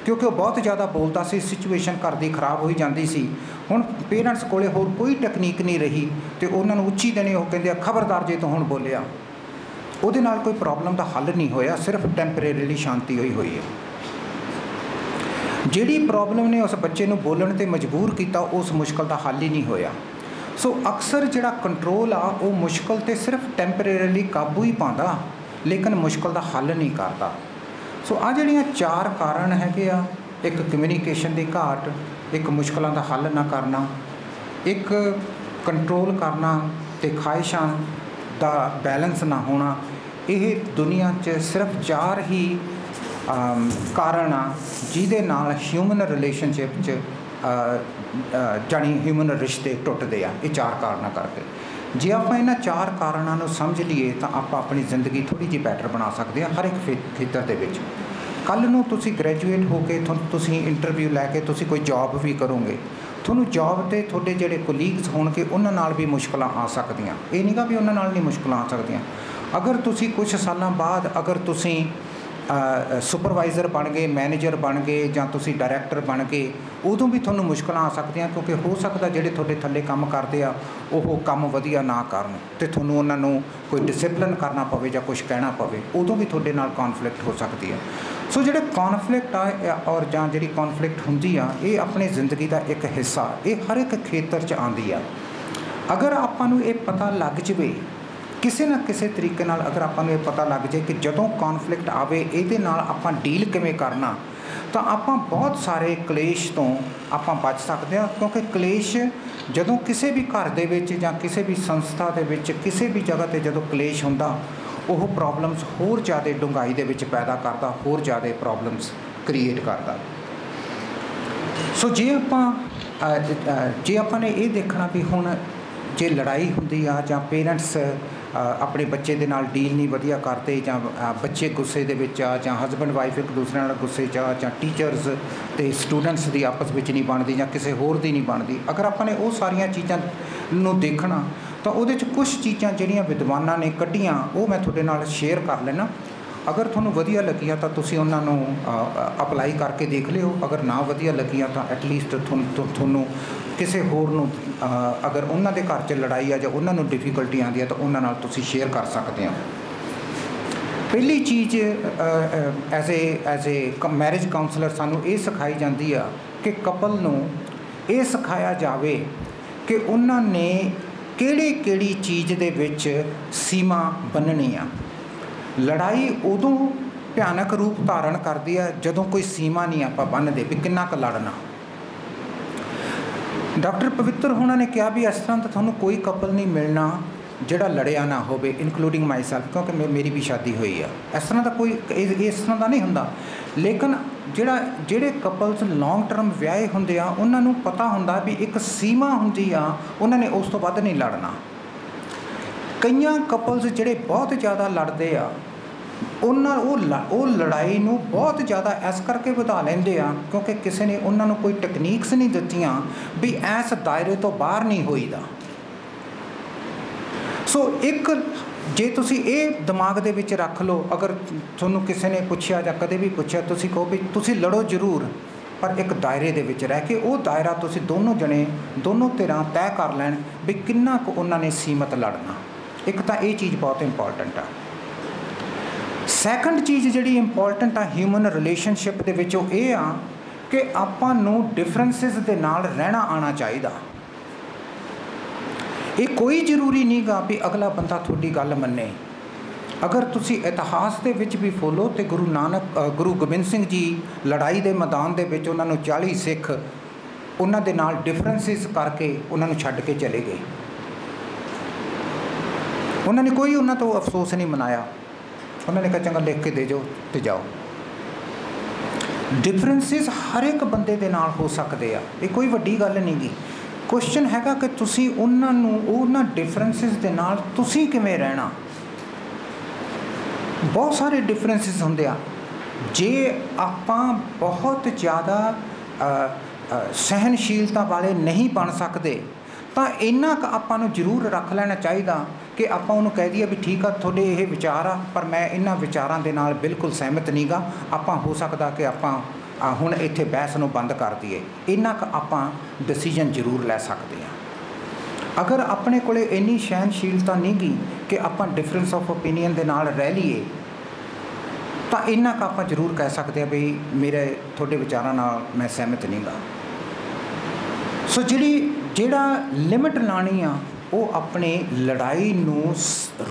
ਕਿਉਂਕਿ ਉਹ ਬਹੁਤ ਜ਼ਿਆਦਾ ਬੋਲਦਾ ਸੀ, ਸਿਚੁਏਸ਼ਨ ਘਰ ਦੀ ਖਰਾਬ ਹੋਈ ਜਾਂਦੀ ਸੀ। ਹੁਣ ਪੇਰੈਂਟਸ ਕੋਲੇ ਹੋਰ ਕੋਈ ਟੈਕਨੀਕ ਨਹੀਂ ਰਹੀ ਅਤੇ ਉਹਨਾਂ ਨੂੰ ਉੱਚੀ ਦੇਣੇ ਉਹ ਕਹਿੰਦੇ ਆ ਖਬਰਦਾਰ ਜੇ ਤੂੰ ਹੁਣ ਬੋਲਿਆ। ਉਹਦੇ ਨਾਲ ਕੋਈ ਪ੍ਰੋਬਲਮ ਦਾ ਹੱਲ ਨਹੀਂ ਹੋਇਆ, ਸਿਰਫ ਟੈਂਪਰੇਰੀਲੀ ਸ਼ਾਂਤੀ ਹੋਈ ਹੈ। ਜਿਹੜੀ ਪ੍ਰੋਬਲਮ ਨੇ ਉਸ ਬੱਚੇ ਨੂੰ ਬੋਲਣ 'ਤੇ ਮਜਬੂਰ ਕੀਤਾ ਉਸ ਮੁਸ਼ਕਲ ਦਾ ਹੱਲ ਹੀ ਨਹੀਂ ਹੋਇਆ। ਸੋ ਅਕਸਰ ਜਿਹੜਾ ਕੰਟਰੋਲ ਆ ਉਹ ਮੁਸ਼ਕਲ 'ਤੇ ਸਿਰਫ ਟੈਂਪਰੇਰੀਲੀ ਕਾਬੂ ਹੀ ਪਾਉਂਦਾ ਲੇਕਿਨ ਮੁਸ਼ਕਲ ਦਾ ਹੱਲ ਨਹੀਂ ਕਰਦਾ। ਸੋ ਆਹ ਜਿਹੜੀਆਂ ਚਾਰ ਕਾਰਨ ਹੈਗੇ ਆ, ਇੱਕ ਕਮਿਊਨੀਕੇਸ਼ਨ ਦੀ ਘਾਟ, ਇੱਕ ਮੁਸ਼ਕਲਾਂ ਦਾ ਹੱਲ ਨਾ ਕਰਨਾ, ਇੱਕ ਕੰਟਰੋਲ ਕਰਨਾ ਅਤੇ ਖਾਹਿਸ਼ਾਂ ਦਾ ਬੈਲੈਂਸ ਨਾ ਹੋਣਾ, ਇਹ ਦੁਨੀਆ 'ਚ ਸਿਰਫ ਚਾਰ ਹੀ ਕਾਰਨ ਆ ਜਿਹਦੇ ਨਾਲ ਹਿਊਮਨ ਰਿਲੇਸ਼ਨਸ਼ਿਪ 'ਚ ਜਾਣੀ ਹਿਊਮਨ ਰਿਸ਼ਤੇ ਟੁੱਟਦੇ ਆ, ਇਹ 4 ਕਾਰਨਾਂ ਕਰਕੇ। ਜੇ ਆਪਾਂ ਇਹਨਾਂ 4 ਕਾਰਨਾਂ ਨੂੰ ਸਮਝ ਲਈਏ ਤਾਂ ਆਪਾਂ ਆਪਣੀ ਜ਼ਿੰਦਗੀ ਥੋੜ੍ਹੀ ਜਿਹੀ ਬੈਟਰ ਬਣਾ ਸਕਦੇ ਹਾਂ ਹਰ ਇੱਕ ਖੇਤਰ ਦੇ ਵਿੱਚ। ਕੱਲ੍ਹ ਨੂੰ ਤੁਸੀਂ ਗ੍ਰੈਜੂਏਟ ਹੋ ਕੇ ਤੁਸੀਂ ਇੰਟਰਵਿਊ ਲੈ ਕੇ ਤੁਸੀਂ ਕੋਈ ਜੋਬ ਵੀ ਕਰੋਗੇ, ਤੁਹਾਨੂੰ ਜੋਬ 'ਤੇ ਤੁਹਾਡੇ ਜਿਹੜੇ ਕੋਲੀਗਸ ਹੋਣਗੇ ਉਹਨਾਂ ਨਾਲ ਵੀ ਮੁਸ਼ਕਲਾਂ ਆ ਸਕਦੀਆਂ। ਇਹ ਨਹੀਂ ਗਾ ਵੀ ਉਹਨਾਂ ਨਾਲ ਨਹੀਂ ਮੁਸ਼ਕਲਾਂ ਆ ਸਕਦੀਆਂ। ਅਗਰ ਤੁਸੀਂ ਕੁਛ ਸਾਲਾਂ ਬਾਅਦ ਅਗਰ ਤੁਸੀਂ ਸੁਪਰਵਾਈਜ਼ਰ ਬਣ ਗਏ, ਮੈਨੇਜਰ ਬਣ ਗਏ ਜਾਂ ਤੁਸੀਂ ਡਾਇਰੈਕਟਰ ਬਣ ਗਏ, ਉਦੋਂ ਵੀ ਤੁਹਾਨੂੰ ਮੁਸ਼ਕਲਾਂ ਆ ਸਕਦੀਆਂ, ਕਿਉਂਕਿ ਹੋ ਸਕਦਾ ਜਿਹੜੇ ਤੁਹਾਡੇ ਥੱਲੇ ਕੰਮ ਕਰਦੇ ਆ ਉਹ ਕੰਮ ਵਧੀਆ ਨਾ ਕਰਨ ਅਤੇ ਤੁਹਾਨੂੰ ਉਹਨਾਂ ਨੂੰ ਕੋਈ ਡਿਸਿਪਲਿਨ ਕਰਨਾ ਪਵੇ ਜਾਂ ਕੁਛ ਕਹਿਣਾ ਪਵੇ, ਉਦੋਂ ਵੀ ਤੁਹਾਡੇ ਨਾਲ ਕੌਨਫਲਿਕਟ ਹੋ ਸਕਦੀ ਹੈ। ਸੋ ਜਿਹੜੇ ਕੌਨਫਲਿਕਟ ਆ ਔਰ ਜਾਂ ਜਿਹੜੀ ਕੌਨਫਲਿਕਟ ਹੁੰਦੀ ਆ, ਇਹ ਆਪਣੀ ਜ਼ਿੰਦਗੀ ਦਾ ਇੱਕ ਹਿੱਸਾ, ਇਹ ਹਰ ਇੱਕ ਖੇਤਰ 'ਚ ਆਉਂਦੀ ਆ। ਅਗਰ ਆਪਾਂ ਨੂੰ ਇਹ ਪਤਾ ਲੱਗ ਜਾਵੇ ਕਿਸੇ ਨਾ ਕਿਸੇ ਤਰੀਕੇ ਨਾਲ, ਅਗਰ ਆਪਾਂ ਨੂੰ ਇਹ ਪਤਾ ਲੱਗ ਜਾਏ ਕਿ ਜਦੋਂ ਕੌਨਫਲਿਕਟ ਆਵੇ ਇਹਦੇ ਨਾਲ ਆਪਾਂ ਡੀਲ ਕਿਵੇਂ ਕਰਨਾ, ਤਾਂ ਆਪਾਂ ਬਹੁਤ ਸਾਰੇ ਕਲੇਸ਼ ਤੋਂ ਆਪਾਂ ਬਚ ਸਕਦੇ ਹਾਂ। ਕਿਉਂਕਿ ਕਲੇਸ਼ ਜਦੋਂ ਕਿਸੇ ਵੀ ਘਰ ਦੇ ਵਿੱਚ ਜਾਂ ਕਿਸੇ ਵੀ ਸੰਸਥਾ ਦੇ ਵਿੱਚ ਕਿਸੇ ਵੀ ਜਗ੍ਹਾ 'ਤੇ ਜਦੋਂ ਕਲੇਸ਼ ਹੁੰਦਾ, ਉਹ ਪ੍ਰੋਬਲਮਸ ਹੋਰ ਜ਼ਿਆਦਾ ਡੂੰਘਾਈ ਦੇ ਵਿੱਚ ਪੈਦਾ ਕਰਦਾ, ਹੋਰ ਜ਼ਿਆਦਾ ਪ੍ਰੋਬਲਮਸ ਕ੍ਰੀਏਟ ਕਰਦਾ। ਸੋ ਜੇ ਆਪਾਂ ਨੇ ਇਹ ਦੇਖਣਾ ਵੀ ਹੁਣ ਜੇ ਲੜਾਈ ਹੁੰਦੀ ਆ ਜਾਂ ਪੇਰੈਂਟਸ ਆਪਣੇ ਬੱਚੇ ਦੇ ਨਾਲ ਡੀਲ ਨਹੀਂ ਵਧੀਆ ਕਰਦੇ, ਜਾਂ ਬੱਚੇ ਗੁੱਸੇ ਦੇ ਵਿੱਚ ਆ, ਜਾਂ ਹਸਬੈਂਡ ਵਾਈਫ ਇੱਕ ਦੂਸਰੇ ਨਾਲ ਗੁੱਸੇ 'ਚ ਆ, ਜਾਂ ਟੀਚਰਸ ਅਤੇ ਸਟੂਡੈਂਟਸ ਦੀ ਆਪਸ ਵਿੱਚ ਨਹੀਂ ਬਣਦੀ ਜਾਂ ਕਿਸੇ ਹੋਰ ਦੀ ਨਹੀਂ ਬਣਦੀ, ਅਗਰ ਆਪਾਂ ਨੇ ਉਹ ਸਾਰੀਆਂ ਚੀਜ਼ਾਂ ਨੂੰ ਦੇਖਣਾ ਤਾਂ ਉਹਦੇ 'ਚ ਕੁਛ ਚੀਜ਼ਾਂ ਜਿਹੜੀਆਂ ਵਿਦਵਾਨਾਂ ਨੇ ਕੱਢੀਆਂ ਉਹ ਮੈਂ ਤੁਹਾਡੇ ਨਾਲ ਸ਼ੇਅਰ ਕਰ ਲੈਣਾ। ਅਗਰ ਤੁਹਾਨੂੰ ਵਧੀਆ ਲੱਗੀਆਂ ਤਾਂ ਤੁਸੀਂ ਉਹਨਾਂ ਨੂੰ ਅਪਲਾਈ ਕਰਕੇ ਦੇਖ ਲਿਓ। ਅਗਰ ਨਾ ਵਧੀਆ ਲੱਗੀਆਂ ਤਾਂ ਐਟਲੀਸਟ ਤੁਹਾਨੂੰ ਕਿਸੇ ਹੋਰ ਨੂੰ ਅਗਰ ਉਹਨਾਂ ਦੇ ਘਰ 'ਚ ਲੜਾਈ ਆ ਜਾਂ ਉਹਨਾਂ ਨੂੰ ਡਿਫੀਕਲਟੀ ਆਉਂਦੀ ਹੈ ਤਾਂ ਉਹਨਾਂ ਨਾਲ ਤੁਸੀਂ ਸ਼ੇਅਰ ਕਰ ਸਕਦੇ ਹੋ। ਪਹਿਲੀ ਚੀਜ਼ ਐਜ਼ ਏ ਮੈਰਿਜ ਕਾਉਂਸਲਰ ਸਾਨੂੰ ਇਹ ਸਿਖਾਈ ਜਾਂਦੀ ਆ ਕਿ ਕਪਲ ਨੂੰ ਇਹ ਸਿਖਾਇਆ ਜਾਵੇ ਕਿ ਉਹਨਾਂ ਨੇ ਕਿਹੜੀ ਚੀਜ਼ ਦੇ ਵਿੱਚ ਸੀਮਾ ਬੰਨ੍ਹਣੀ ਆ। ਲੜਾਈ ਉਦੋਂ ਭਿਆਨਕ ਰੂਪ ਧਾਰਨ ਕਰਦੀ ਹੈ ਜਦੋਂ ਕੋਈ ਸੀਮਾ ਨਹੀਂ ਆਪਾਂ ਬੰਨ੍ਹਦੇ ਵੀ ਕਿੰਨਾ ਕੁ ਲੜਨਾ। ਡਾਕਟਰ ਪਵਿੱਤਰ ਹੋਣਾ ਨੇ ਕਿਹਾ ਵੀ ਇਸ ਤਰ੍ਹਾਂ ਤਾਂ ਤੁਹਾਨੂੰ ਕੋਈ ਕਪਲ ਨਹੀਂ ਮਿਲਣਾ ਜਿਹੜਾ ਲੜਿਆ ਨਾ ਹੋਵੇ, ਇਨਕਲੂਡਿੰਗ ਮਾਈ ਸੈਲਫ, ਕਿਉਂਕਿ ਮੇਰੀ ਵੀ ਸ਼ਾਦੀ ਹੋਈ ਆ। ਇਸ ਤਰ੍ਹਾਂ ਦਾ ਕੋਈ ਇਸ ਤਰ੍ਹਾਂ ਦਾ ਨਹੀਂ ਹੁੰਦਾ। ਲੇਕਿਨ ਜਿਹੜੇ ਕਪਲਸ ਲੌਂਗ ਟਰਮ ਵਿਆਹੇ ਹੁੰਦੇ ਆ ਉਹਨਾਂ ਨੂੰ ਪਤਾ ਹੁੰਦਾ ਵੀ ਇੱਕ ਸੀਮਾ ਹੁੰਦੀ ਆ, ਉਹਨਾਂ ਨੇ ਉਸ ਤੋਂ ਵੱਧ ਨਹੀਂ ਲੜਨਾ। ਕਈਆਂ ਕਪਲਸ ਜਿਹੜੇ ਬਹੁਤ ਜ਼ਿਆਦਾ ਲੜਦੇ ਆ ਉਹ ਲੜਾਈ ਨੂੰ ਬਹੁਤ ਜ਼ਿਆਦਾ ਇਸ ਕਰਕੇ ਵਧਾ ਲੈਂਦੇ ਆ ਕਿਉਂਕਿ ਕਿਸੇ ਨੇ ਉਹਨਾਂ ਨੂੰ ਕੋਈ ਟੈਕਨੀਕਸ ਨਹੀਂ ਦਿੱਤੀਆਂ ਵੀ ਇਸ ਦਾਇਰੇ ਤੋਂ ਬਾਹਰ ਨਹੀਂ ਹੋਈਦਾ। ਸੋ ਜੇ ਤੁਸੀਂ ਇਹ ਦਿਮਾਗ ਦੇ ਵਿੱਚ ਰੱਖ ਲਓ, ਅਗਰ ਤੁਹਾਨੂੰ ਕਿਸੇ ਨੇ ਪੁੱਛਿਆ ਜਾਂ ਕਦੇ ਵੀ ਪੁੱਛਿਆ, ਤੁਸੀਂ ਕਹੋ ਵੀ ਤੁਸੀਂ ਲੜੋ ਜ਼ਰੂਰ ਪਰ ਇੱਕ ਦਾਇਰੇ ਦੇ ਵਿੱਚ ਰਹਿ ਕੇ। ਉਹ ਦਾਇਰਾ ਤੁਸੀਂ ਦੋਨੋਂ ਧਿਰਾਂ ਤੈਅ ਕਰ ਲੈਣ ਵੀ ਕਿੰਨਾ ਕੁ ਉਹਨਾਂ ਨੇ ਸੀਮਤ ਲੜਨਾ। ਇੱਕ ਤਾਂ ਇਹ ਚੀਜ਼ ਬਹੁਤ ਇੰਪੋਰਟੈਂਟ ਆ। ਸੈਕੰਡ ਚੀਜ਼ ਜਿਹੜੀ ਇੰਪੋਰਟੈਂਟ ਆ ਹਿਊਮਨ ਰਿਲੇਸ਼ਨਸ਼ਿਪ ਦੇ ਵਿੱਚ ਉਹ ਇਹ ਆ ਕਿ ਆਪਾਂ ਨੂੰ ਡਿਫਰੈਂਸਿਸ ਦੇ ਨਾਲ ਰਹਿਣਾ ਆਉਣਾ ਚਾਹੀਦਾ। ਇਹ ਕੋਈ ਜ਼ਰੂਰੀ ਨਹੀਂ ਗਾ ਵੀ ਅਗਲਾ ਬੰਦਾ ਤੁਹਾਡੀ ਗੱਲ ਮੰਨੇ। ਅਗਰ ਤੁਸੀਂ ਇਤਿਹਾਸ ਦੇ ਵਿੱਚ ਵੀ ਫੋਲੋ ਤੇ ਗੁਰੂ ਗੋਬਿੰਦ ਸਿੰਘ ਜੀ ਲੜਾਈ ਦੇ ਮੈਦਾਨ ਦੇ ਵਿੱਚ ਉਹਨਾਂ ਨੂੰ 40 ਸਿੱਖ ਉਹਨਾਂ ਦੇ ਨਾਲ ਡਿਫਰੈਂਸਿਸ ਕਰਕੇ ਉਹਨਾਂ ਨੂੰ ਛੱਡ ਕੇ ਚਲੇ ਗਏ। ਉਹਨਾਂ ਨੇ ਕੋਈ ਉਹਨਾਂ ਤੋਂ ਅਫਸੋਸ ਨਹੀਂ ਮਨਾਇਆ। ਉਹਨਾਂ ਨੇ ਕਿਹਾ ਚੰਗਾ ਲਿਖ ਕੇ ਦੇ ਜਾਓ ਤੇ ਜਾਓ। ਡਿਫਰੈਂਸਿਸ ਹਰ ਇੱਕ ਬੰਦੇ ਦੇ ਨਾਲ ਹੋ ਸਕਦੇ ਆ, ਇਹ ਕੋਈ ਵੱਡੀ ਗੱਲ ਨਹੀਂ ਗੀ। ਕੁਐਸਚਨ ਹੈਗਾ ਕਿ ਤੁਸੀਂ ਉਹਨਾਂ ਡਿਫਰੈਂਸਿਸ ਦੇ ਨਾਲ ਤੁਸੀਂ ਕਿਵੇਂ ਰਹਿਣਾ। ਬਹੁਤ ਸਾਰੇ ਡਿਫਰੈਂਸਿਸ ਹੁੰਦੇ ਆ। ਜੇ ਆਪਾਂ ਬਹੁਤ ਜ਼ਿਆਦਾ ਸਹਿਨਸ਼ੀਲਤਾ ਵਾਲੇ ਨਹੀਂ ਬਣ ਸਕਦੇ ਤਾਂ ਇੰਨਾ ਕੁ ਆਪਾਂ ਨੂੰ ਜ਼ਰੂਰ ਰੱਖ ਲੈਣਾ ਚਾਹੀਦਾ ਕਿ ਆਪਾਂ ਉਹਨੂੰ ਕਹਿ ਦਈਏ ਵੀ ਠੀਕ ਆ ਤੁਹਾਡੇ ਇਹ ਵਿਚਾਰ ਆ ਪਰ ਮੈਂ ਇਹਨਾਂ ਵਿਚਾਰਾਂ ਦੇ ਨਾਲ ਬਿਲਕੁਲ ਸਹਿਮਤ ਨਹੀਂ ਗਾ। ਆਪਾਂ ਹੋ ਸਕਦਾ ਕਿ ਆਪਾਂ ਹੁਣ ਇੱਥੇ ਬਹਿਸ ਨੂੰ ਬੰਦ ਕਰ ਦਈਏ। ਇੰਨਾ ਕੁ ਆਪਾਂ ਡਿਸੀਜਨ ਜ਼ਰੂਰ ਲੈ ਸਕਦੇ ਹਾਂ। ਅਗਰ ਆਪਣੇ ਕੋਲ ਇੰਨੀ ਸਹਿਨਸ਼ੀਲਤਾ ਨਹੀਂ ਗੀ ਕਿ ਆਪਾਂ ਡਿਫਰੈਂਸ ਆਫ ਓਪੀਨੀਅਨ ਦੇ ਨਾਲ ਰਹਿ ਲਈਏ ਤਾਂ ਇੰਨਾ ਕੁ ਆਪਾਂ ਜ਼ਰੂਰ ਕਹਿ ਸਕਦੇ ਹਾਂ ਵੀ ਮੇਰੇ ਤੁਹਾਡੇ ਵਿਚਾਰਾਂ ਨਾਲ ਮੈਂ ਸਹਿਮਤ ਨਹੀਂ ਗਾ। ਸੋ ਜਿਹੜਾ ਲਿਮਿਟ ਲਾਉਣੀ ਆ ਉਹ ਆਪਣੇ ਲੜਾਈ ਨੂੰ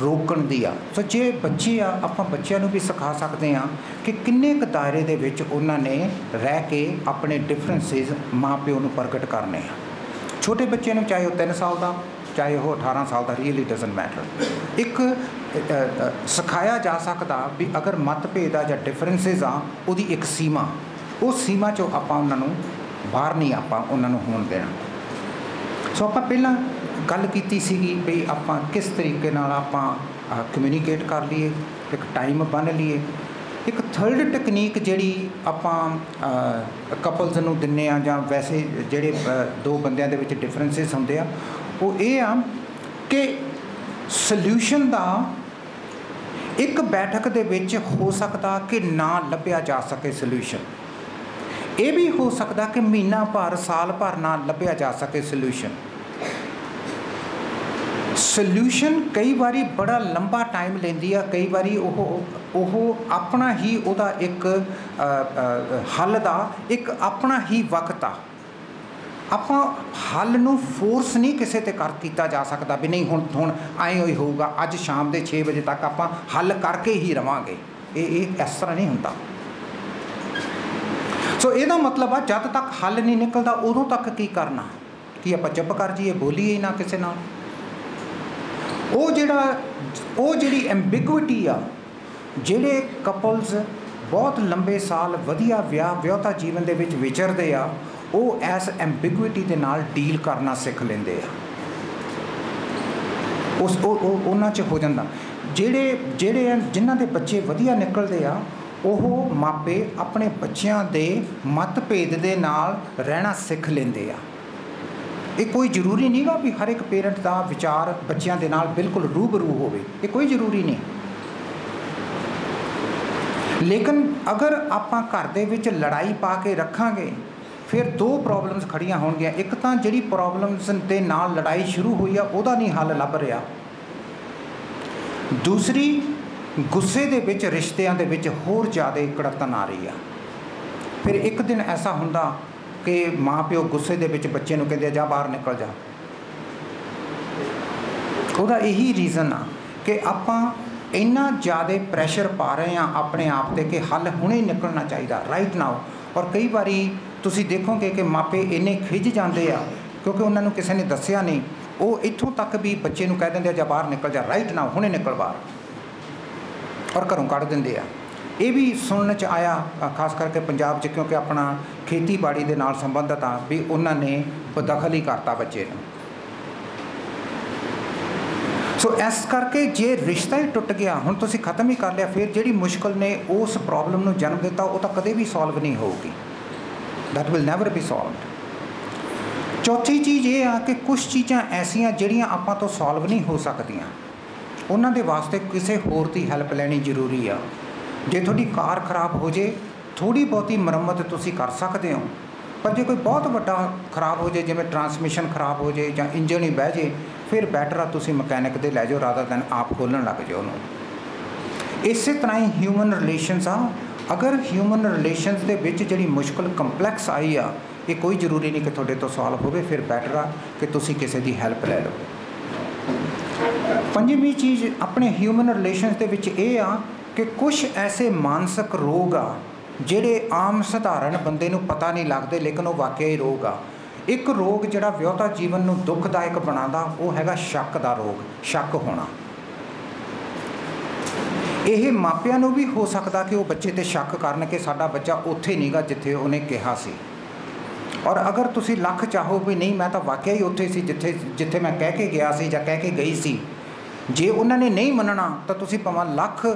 ਰੋਕਣ ਦੀ ਆ। ਸੋ ਜੇ ਬੱਚੇ ਆ ਆਪਾਂ ਬੱਚਿਆਂ ਨੂੰ ਵੀ ਸਿਖਾ ਸਕਦੇ ਹਾਂ ਕਿ ਕਿੰਨੇ ਕੁ ਦਾਇਰੇ ਦੇ ਵਿੱਚ ਉਹਨਾਂ ਨੇ ਰਹਿ ਕੇ ਆਪਣੇ ਡਿਫਰੈਂਸਿਸ ਮਾਂ ਪਿਓ ਨੂੰ ਪ੍ਰਗਟ ਕਰਨੇ ਆ। ਛੋਟੇ ਬੱਚੇ ਨੂੰ ਚਾਹੇ ਉਹ 3 ਸਾਲ ਦਾ ਚਾਹੇ ਉਹ 18 ਸਾਲ ਦਾ, ਰੀਅਲੀ ਡਜ਼ਨਟ ਮੈਟਰ। ਇੱਕ ਸਿਖਾਇਆ ਜਾ ਸਕਦਾ ਵੀ ਅਗਰ ਮਤਭੇਦ ਆ ਜਾਂ ਡਿਫਰੈਂਸਿਸ ਆ ਉਹਦੀ ਇੱਕ ਸੀਮਾ, ਉਹ ਸੀਮਾ 'ਚੋਂ ਆਪਾਂ ਉਹਨਾਂ ਨੂੰ बाहर नहीं आपां उन्हां नूं होण देना। सो आपां पहलां गल कीती सीगी भी आपां किस तरीके नाल आपां कम्यूनीकेट कर लीए, एक टाइम बन लीए। एक थर्ड टैकनीक जिहड़ी आपां कपल्स नूं दिंदे आ जां वैसे जिहड़े दो बंदिਆਂ ਦੇ ਵਿੱਚ डिफरेंसिस ਹੁੰਦੇ ਆ ਉਹ ਇਹ ਆ कि सल्यूशन ਦਾ एक बैठक ਦੇ ਵਿੱਚ हो सकता कि ना ਲੱਭਿਆ जा सके सल्यूशन। ਇਹ भी हो सकता कि महीना भर साल भर ना ਲੱਭਿਆ जा सके सल्यूशन। सल्यूशन कई बारी बड़ा लंबा टाइम लेंदी आ, कई बारी ਉਹ अपना ही ਉਹਦਾ एक हल ਦਾ एक अपना ही वक्त आ। ਆਪਾਂ हल ਨੂੰ फोर्स नहीं किसी ते कर किया जा सकता भी नहीं हुण आए होई होगा अज शाम के 6 बजे तक ਆਪਾਂ हल करके ही रवांगे। ये इस तरह नहीं होंदा। सो ਇਹਦਾ मतलब आ जब तक हल नहीं निकलता उदों तक की करना कि ਆਪਾਂ चुप कर जाइए, बोलीए ना किसी नाल। ਉਹ ਜਿਹੜੀ ਐਂਬੀਗੁਇਟੀ ਆ, ਜਿਹੜੇ ਕਪਲਸ ਬਹੁਤ ਲੰਬੇ ਸਾਲ ਵਧੀਆ ਵਿਆਹਤਾ ਜੀਵਨ ਦੇ ਵਿੱਚ ਵਿਚਰਦੇ ਆ, ਉਹ ਇਸ ਐਂਬੀਗੁਇਟੀ ਦੇ ਨਾਲ ਡੀਲ ਕਰਨਾ ਸਿੱਖ ਲੈਂਦੇ ਆ। ਉਹਨਾਂ 'ਚ ਹੋ ਜਾਂਦਾ ਜਿਹੜੇ ਜਿਨ੍ਹਾਂ ਦੇ ਬੱਚੇ ਵਧੀਆ ਨਿਕਲਦੇ ਆ, ਉਹ ਮਾਪੇ ਆਪਣੇ ਬੱਚਿਆਂ ਦੇ ਮਤਭੇਦ ਦੇ ਨਾਲ ਰਹਿਣਾ ਸਿੱਖ ਲੈਂਦੇ ਆ। ਇਹ ਕੋਈ ਜ਼ਰੂਰੀ ਨਹੀਂ ਗਾ ਵੀ ਹਰ ਇੱਕ ਪੇਰੈਂਟ ਦਾ ਵਿਚਾਰ ਬੱਚਿਆਂ ਦੇ ਨਾਲ ਬਿਲਕੁਲ ਰੂਬਰੂ ਹੋਵੇ, ਇਹ ਕੋਈ ਜ਼ਰੂਰੀ ਨਹੀਂ। ਲੇਕਿਨ ਅਗਰ ਆਪਾਂ ਘਰ ਦੇ ਵਿੱਚ ਲੜਾਈ ਪਾ ਕੇ ਰੱਖਾਂਗੇ ਫਿਰ ਦੋ ਪ੍ਰੋਬਲਮਸ ਖੜੀਆਂ ਹੋਣਗੀਆਂ। ਇੱਕ ਤਾਂ ਜਿਹੜੀ ਪ੍ਰੋਬਲਮਸ ਦੇ ਨਾਲ ਲੜਾਈ ਸ਼ੁਰੂ ਹੋਈ ਆ ਉਹਦਾ ਨਹੀਂ ਹੱਲ ਲੱਭ ਰਿਹਾ, ਦੂਸਰੀ ਗੁੱਸੇ ਦੇ ਵਿੱਚ ਰਿਸ਼ਤਿਆਂ ਦੇ ਵਿੱਚ ਹੋਰ ਜ਼ਿਆਦਾ ਕੜਤਨ ਆ ਰਹੀ ਆ। ਫਿਰ ਇੱਕ ਦਿਨ ਐਸਾ ਹੁੰਦਾ कि माँ प्यो गुस्से दे विच बच्चे नूं कहंदे जा बाहर निकल जा। ਉਹਦਾ यही रीज़न आ कि आपां इन्ना ज़्यादा प्रैशर पा रहे हैं अपने आप ते कि हल हुणे निकलना चाहिए राइट नाउ। और कई बारी तुसीं देखोगे कि मापे इन्ने खिज जाते आ क्योंकि उन्होंने किसी ने दसिया नहीं, वो इत्थों तक भी बच्चे नूं कह देंगे जा बाहर निकल जा, राइट नाउ हुणे निकल बाहर, और घरों कढ़ दिंदे आ। ये भी सुनने च आया खास करके पंजाब च, क्योंकि अपना खेतीबाड़ी के नाल संबंधित आ भी उन्होंने बदखल ही करता बच्चे नूं। सो इस करके जे रिश्ता ही टुट गया, हुण तुसीं खत्म ही कर लिया, फिर जिहड़ी मुश्किल ने उस प्रॉब्लम नूं जन्म दिता वो तो कदे भी सॉल्व नहीं होगी, that will never be solved. चौथी चीज़ ये आ कि कुछ चीज़ां ऐसियां जिहड़ियां आपां तो सॉल्व नहीं हो सकदियां, उन्हां दे वास्ते किसी होर दी हैल्प लैनी जरूरी आ। जे थोड़ी कार खराब हो जाए थोड़ी बहुती मुरम्मत तुसीं कर सकते हो, पर जो कोई बहुत वड्डा खराब हो जाए जिवें ट्रांसमिशन खराब हो जाए या इंजन ही बह जाए, फिर बैटर आ तुसीं मकैनिक दे लै जाओ रादर दैन आप खोलण लग जाओ उन्होंने। इस तरह ही ह्यूमन रिलेशनस आ, अगर ह्यूमन रिलेशनस दे विच जिहड़ी मुश्किल कंपलैक्स आई आ, ये कोई जरूरी नहीं कि तुहाडे तो सॉल्व होवे, फिर बैटर आ कि तुसीं किसी दी हैल्प लै लो। पंजवीं चीज़ अपने ह्यूमन रिलेशनस दे विच ये आ कि कुछ ऐसे मानसिक रोग आ ਜਿਹੜੇ आम सधारण बंदे नूं पता नहीं लगते लेकिन वो वाकई ही रोग आ। एक रोग जिहड़ा विआहता जीवन नूं दुखदायक बनाता वो हैगा शक दा रोग, शक होना। यह मापिਆਂ ਨੂੰ भी हो सकता कि वो बच्चे ते शक करन कि साडा बच्चा उत्थे नहीं गा जिथे उन्हें कहा सी, और अगर तुसी लख चाहो भी नहीं मैं तो वाकई उत्थे सी जिथे जिथे मैं कह के गया सी जां कह के गई सी, जे उन्होंने नहीं मनना तो तुसी भावें लख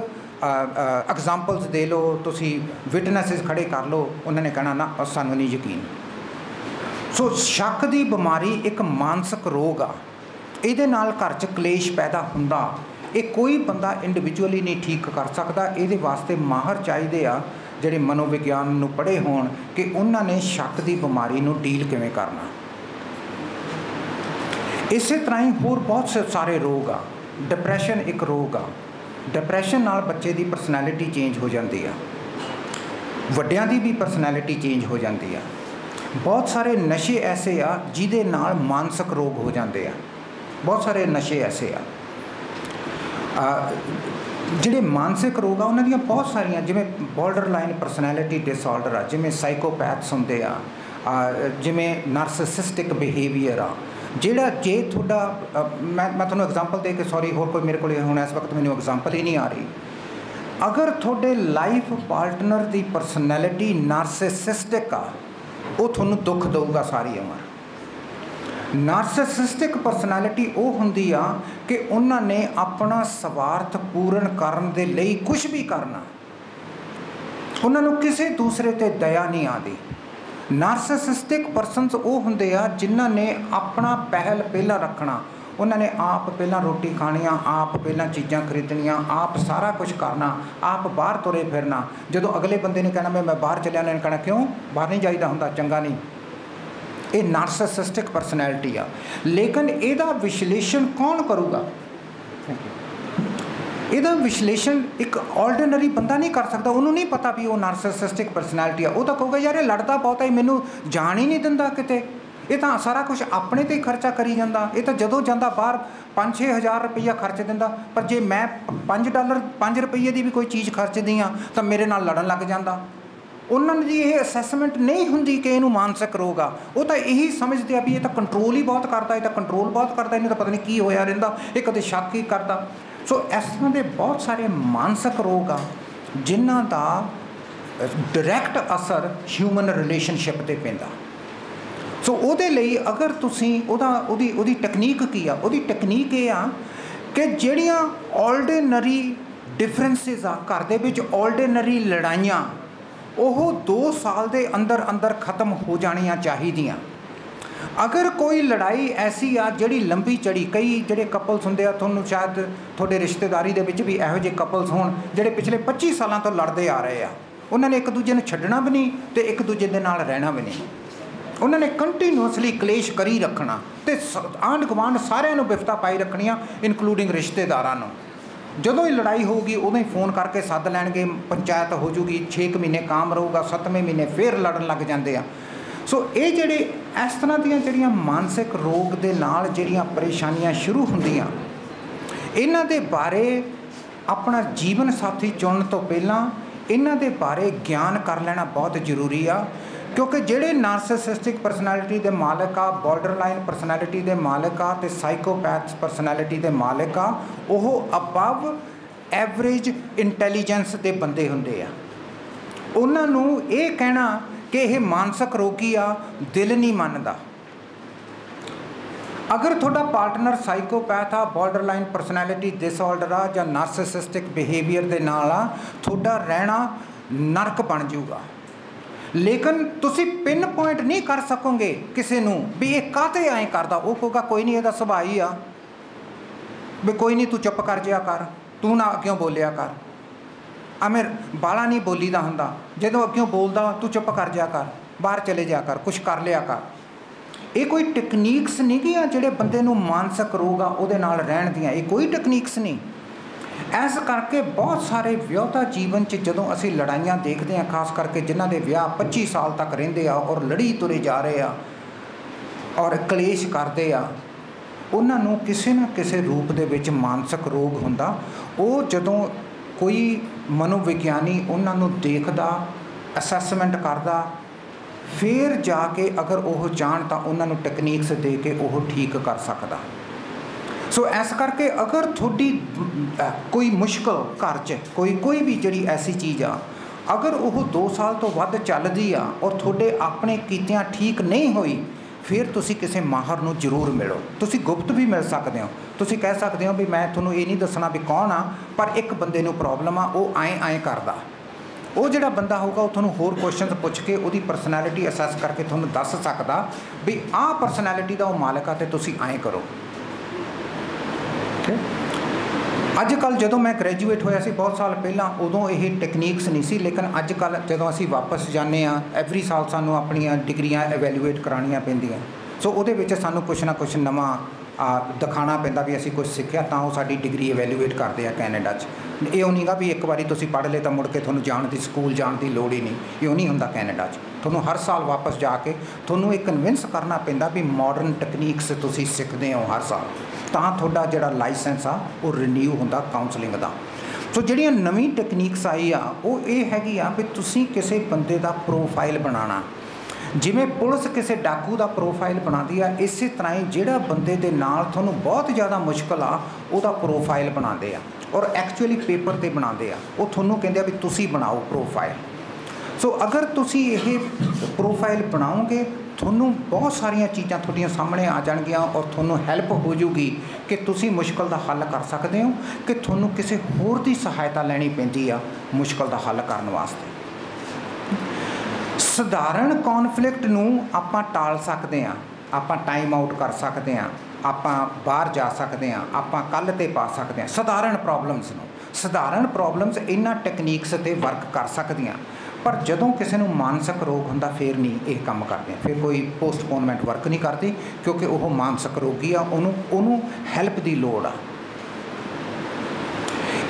एग्जाम्पल्स दे लो, तुसी विटनेसिस खड़े कर लो, उन्होंने कहना ना सानू नहीं यकीन। सो शक की बीमारी एक मानसिक रोग आ, ये नाल घर च कलेश पैदा हुंदा, ये कोई बंदा इंडिविजुअली नहीं ठीक कर सकता। ये वास्ते माहर चाहिए आ जिहड़े मनोविज्ञान नूं पढ़े होण कि उन्होंने शक की बीमारी नूं डील किवें करना। इस तरह ही होर बहुत से सारे रोग आ। डिप्रैशन एक रोग आ, डिप्रैशन नाल बच्चे की परसनैलिटी चेंज हो जाती है, वड्डियां दी भी परसनैलिटी चेंज हो जाती है। बहुत सारे नशे ऐसे आ जिहदे नाल मानसिक रोग हो जाते हैं, बहुत सारे नशे ऐसे आ जिहड़े मानसिक रोग आ उन्हां दीयां बहुत सारियां, जिवें बॉर्डरलाइन परसनैलिटी डिसऑर्डर आ, जिवें साइकोपैथ्स हुंदे आ, जिवें नार्सिसिस्टिक बिहेवियर आ, ਜਿਹੜਾ जे थोड़ा मैं थोड़ा एग्जाम्पल दे के सॉरी होर कोई मेरे को हुण इस वक्त मैनूं एग्जाम्पल ही नहीं आ रही। अगर थोड़े लाइफ पार्टनर की परसनैलिटी नार्सिसिस्टिक आ वो तुहानूं दुख देऊगा सारी उम्र। नारसिसिस्टिक परसनैलिटी वो हुंदी आ कि उन्होंने अपना स्वार्थ पूर्ण करन दे लई कुछ भी करना, उन्होंने किसी दूसरे ते दया नहीं आती। नारसिसिस्टिक परसनस वो हुंदे आ जिन्हां ने अपना पहल पहला रखना, उन्होंने आप पहला रोटी खानिया, आप पहला चीज़ां खरीदनिया, आप सारा कुछ करना, आप बाहर तुरे फिरना। जो अगले बंदे ने कहना मैं बाहर चलिया, उन्होंने कहना क्यों बाहर नहीं जाइदा हुंदा, चंगा नहीं। ये नारसिसिस्टिक परसनैलिटी आ। लेकिन ਇਹਦਾ विश्लेषण कौन करूगा? ਇਹਦਾ विश्लेषण एक ऑर्डिनरी बंदा नहीं कर सकता। उन्होंने नहीं पता भी वो नारसिसिस्टिक परसनैलिटी आ। वो तो कहोगा यार ये लड़दा बहुत है, मैनू जान ही नहीं दिंदा किते, ये तो सारा कुछ अपने ते ही खर्चा करी जाता, ये तो जदों जाता बाहर 5-6 हज़ार रुपया खर्च दिंदा, पर जे मैं $5 रुपये की भी कोई चीज़ खर्चदी हाँ तो मेरे नाल लड़न लग जाता। उन्होंने जी ये असैसमेंट नहीं हुंदी कि इनू मानसिक रोग आ। वो तो यही समझते आ भी ये तो कंट्रोल ही बहुत करता, ये तो कंट्रोल बहुत करता, इन्हें तो पता नहीं की होया रहिंदा, ये कदे शक ही करता। सो इस तरह के बहुत सारे मानसिक रोग आ जिन्हां दा डायरैक्ट असर ह्यूमन रिलेशनशिप ते पैंदा। सो ਉਹਦੇ ਲਈ अगर ਤੁਸੀਂ ਉਹਦੀ ਟੈਕਨੀਕ ਕੀ ਆ, ਉਹਦੀ ਟੈਕਨੀਕ ਇਹ ਆ ਕਿ ਜਿਹੜੀਆਂ ਆਰਡੀਨਰੀ ਡਿਫਰੈਂਸਿਸ ਆ ਘਰ ਦੇ ਵਿੱਚ, ਆਰਡੀਨਰੀ ਲੜਾਈਆਂ, ਉਹ 2 ਸਾਲ ਦੇ ਅੰਦਰ ਅੰਦਰ ਖਤਮ ਹੋ ਜਾਣੀਆਂ ਚਾਹੀਦੀਆਂ। अगर कोई लड़ाई ऐसी आ ਜਿਹੜੀ लंबी चढ़ी, कई ਜਿਹੜੇ कपल्स ਹੁੰਦੇ ਆ, ਤੁਹਾਨੂੰ शायद ਤੁਹਾਡੇ ਰਿਸ਼ਤੇਦਾਰੀ ਦੇ ਵਿੱਚ ਵੀ ਇਹੋ ਜਿਹੇ कपल्स ਹੋਣ ਜਿਹੜੇ ਪਿਛਲੇ 25 ਸਾਲਾਂ ਤੋਂ ਲੜਦੇ ਆ ਰਹੇ ਆ। ਉਹਨਾਂ ਨੇ ਇੱਕ ਦੂਜੇ ਨੂੰ ਛੱਡਣਾ ਵੀ ਨਹੀਂ ਤੇ ਇੱਕ ਦੂਜੇ ਦੇ ਨਾਲ ਰਹਿਣਾ ਵੀ ਨਹੀਂ। उन्होंने कंटीन्यूअसली कलेश करी रखना, तो आंढ गुआंढ सारिਆਂ ਨੂੰ बिपता पाई रखनिया, इनकलूडिंग रिश्तेदारां ਨੂੰ। ਜਦੋਂ ही लड़ाई होगी उदों ही फोन करके सद लैणगे, पंचायत हो जूगी, 6 महीने काम रहूगा, 7वें महीने फिर लड़न लग जाते हैं। सो ये जिहड़े इस तरह दीयां जिहड़ियां मानसिक रोग दे नाल जिहड़ियां परेशानियां शुरू हुंदियां, इन्हां दे बारे अपना जीवन साथी चुनने तो पहलां इन्हां दे बारे ज्ञान कर लेना बहुत जरूरी आ। क्योंकि ਜਿਹੜੇ ਨਾਰਸਿਸਿਸਟਿਕ ਪਰਸਨੈਲਿਟੀ ਦੇ ਮਾਲਕ ਆ, ਬਾਰਡਰਲਾਈਨ ਪਰਸਨੈਲਿਟੀ ਦੇ ਮਾਲਕ ਆ ਤੇ ਸਾਈਕੋਪੈਥ ਪਰਸਨੈਲਿਟੀ ਦੇ ਮਾਲਕ ਆ, ਉਹ ਅਬਵ ਐਵਰੇਜ ਇੰਟੈਲੀਜੈਂਸ ਦੇ ਬੰਦੇ ਹੁੰਦੇ ਆ। ਉਹਨਾਂ ਨੂੰ ਇਹ ਕਹਿਣਾ ਕਿ ਇਹ ਮਾਨਸਿਕ ਰੋਗੀ ਆ ਦਿਲ ਨਹੀਂ ਮੰਨਦਾ। अगर ਤੁਹਾਡਾ ਪਾਰਟਨਰ ਸਾਈਕੋਪੈਥ ਆ, ਬਾਰਡਰਲਾਈਨ ਪਰਸਨੈਲਿਟੀ ਡਿਸਆਰਡਰ ਆ ਜਾਂ ਨਾਰਸਿਸਿਸਟਿਕ ਬਿਹੇਵੀਅਰ ਦੇ ਨਾਲ ਆ, ਤੁਹਾਡਾ ਰਹਿਣਾ ਨਰਕ ਬਣ ਜਾਊਗਾ। लेकिन तुसी पिन पॉइंट नहीं कर सकोगे किसी नूं भी ये काते ऐ करदा। वो कहोगा कोई नहीं, इहदा सुभाਅ ही आ, भी कोई नहीं, तू चुप कर जिया कर, तू ना अग्यों बोलिया कर। आमें बाला नहीं बोली दा हुंदा, जदों अग्यों बोलदा तू चुप कर जिया कर, बाहर चले जाया कर, कुछ कर लिया कर। ये कोई टैक्नीक्स नहीं गियां जिहड़े बंदे नूं मानसिक रोग आ उहदे नाल रहण दियां, ये कोई टैक्नीक्स नहीं। इस करके बहुत सारे विआहता जीवन च जदों असीं लड़ाइयां देखते हैं, खास करके जिन्हां दे विआह 25 साल तक रहिंदे आ और लड़ी तुरे जा रहे आ और कलेश करते आ, उन्हां नूं किसी न किसी रूप दे विच मानसिक रोग हुंदा। वो जदों कोई मनोविग्यानी उन्हां नूं देखदा, असैसमेंट करदा, फिर जाके अगर वो चाहण तां उन्हां नूं टैक्नीक्स दे के वो ठीक कर सकदा। सो इस करके अगर थोड़ी कोई मुश्किल घर च कोई भी जी ऐसी चीज़ आ, अगर वो 2 साल तो वध चलदी आ और थोड़े अपने कीतियां ठीक नहीं हुई, फिर तुसी किसी माहर नूं जरूर मिलो। तुसी गुप्त भी मिल सकते हो, तुसी कह सकते हो भी मैं थोनों ये नहीं दसना भी कौन आ, पर एक बंदे नूं प्रॉब्लम आ, वो आए करदा। वो जिहड़ा बंदा होगा वो थोनों होर क्वेश्चन पुछ के उसकी परसनैलिटी असैस करके थोनों दस सकदा भी आ परसनैलिटी का वो मालिक आ ते तुसी आए करो। अजकल जो मैं ग्रैजुएट होया सी बहुत साल पहला, उदों ये टैक्नीक्स नहीं सी, लेकिन अजकल जो असी वापस जाने एवरी साल सानू अपनियां डिग्रियां एवैल्यूएट करानियां पैंदियां। सो उहदे विच सानू कुछ ना कुछ नवां दिखाना पैंदा भी असी कुछ सीखिया, तां वो साडी डिग्री एवैल्यूएट करते हैं कैनेडा च। इहो नहीं गा भी एक बारी तुसी पढ़ ले तो मुड़ के तुहानूं जाण दी स्कूल जाण दी लोड़ ही नहीं, इहो नहीं हुंदा कैनेडा च। तुहानूं हर साल वापस जाके तुहानूं ये कन्विंस करना पैंदा भी मॉडर्न टैक्नीक्स तुसी सीखदे हो हर साल, ਤਾਂ ਤੁਹਾਡਾ ਜਿਹੜਾ ਲਾਇਸੈਂਸ ਆ ਉਹ ਰੀਨਿਊ ਹੁੰਦਾ ਕਾਉਂਸਲਿੰਗ ਦਾ। ਸੋ ਜਿਹੜੀਆਂ ਨਵੀਂ ਟੈਕਨੀਕਸ ਆਈ ਆ ਉਹ ਇਹ ਹੈਗੀ ਆ ਵੀ ਤੁਸੀਂ ਕਿਸੇ ਬੰਦੇ ਦਾ ਪ੍ਰੋਫਾਈਲ ਬਣਾਉਣਾ। ਜਿਵੇਂ ਪੁਲਿਸ ਕਿਸੇ ਡਾਕੂ ਦਾ ਪ੍ਰੋਫਾਈਲ ਬਣਾਉਂਦੀ ਆ, ਇਸੇ ਤਰ੍ਹਾਂ ਹੀ ਜਿਹੜਾ ਬੰਦੇ ਦੇ ਨਾਲ ਤੁਹਾਨੂੰ ਬਹੁਤ ਜ਼ਿਆਦਾ ਮੁਸ਼ਕਲ ਆ ਉਹਦਾ ਪ੍ਰੋਫਾਈਲ ਬਣਾਉਂਦੇ ਆ ਔਰ ਐਕਚੁਅਲੀ ਪੇਪਰ 'ਤੇ ਬਣਾਉਂਦੇ ਆ। ਉਹ ਤੁਹਾਨੂੰ ਕਹਿੰਦੇ ਆ ਵੀ ਤੁਸੀਂ ਬਣਾਓ ਪ੍ਰੋਫਾਈਲ। सो अगर तुसी ये प्रोफाइल बनाओगे थोनों बहुत सारिया चीज़ां थोड़ियां सामने आ जाएगियां और थोनों हैल्प हो जूगी कि तुसी मुश्किल का हल कर सकते हो कि थोनों किसी होर की सहायता लैनी पैंदी आ मुश्किल का हल करने वास्ते। सधारण कॉन्फ्लिक्ट नूं आपां टाल सकते हैं, आपां टाइम आउट कर सकते हैं, आपां बाहर जा सकते हैं, आपां कल ते पा सकते हैं। सधारण प्रॉब्लम्स नूं, सधारण प्रॉब्लम्स इन्हां टैकनीक्स ते वर्क कर सकदियां, पर जदों किसी नूं मानसिक रोग हुंदा फिर नहीं ये काम करते, फिर कोई पोस्टपोनमेंट वर्क नहीं करती क्योंकि वह मानसिक रोगी आ, उन्होंने हैल्प की लोड़ आ।